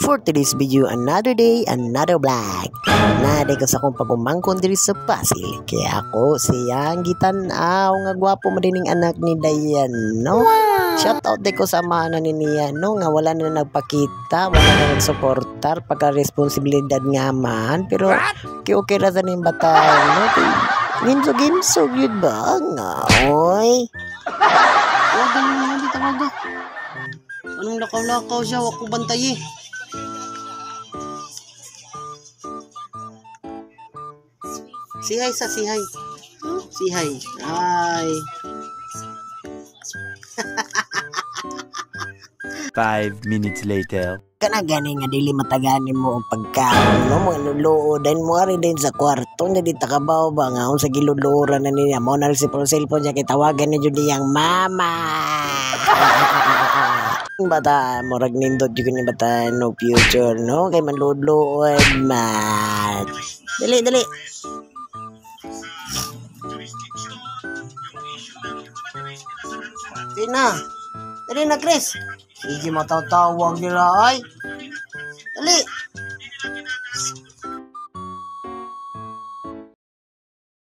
For today's video, another day, another vlog. Naday ko sa akong pagumangkon diri sa Pasig. Kaya ako siyang gitanaw nga gwapo madining anak ni Dayan, no? Shout out ko sa mga niya, no? Nga wala na nagpakita, wala na nagsuportar pagka-responsibilidad nga man. Pero okay ra sa ning bata, no? Ginsog yun ba? Nga, oy. Tawagan mo naman, tawagan. Anong lakaw-lakaw siya, wag ko bantay eh. Sihay sa sihay. Sihay. Ay. 5 minutes later. Kana gani nga dili matagani mo ang pagkaon, no? Mga luluodan mo ari din sa kwarto na di takabaw ba nga sa giluluran na niya mo na si cellphone niya kitawagan ni jud yang mama. Bata murag nindot jud ni bata no future, no? Kay manludluod man. Dali. Dali na, Chris. Sige, matawag nila, ay. Dali.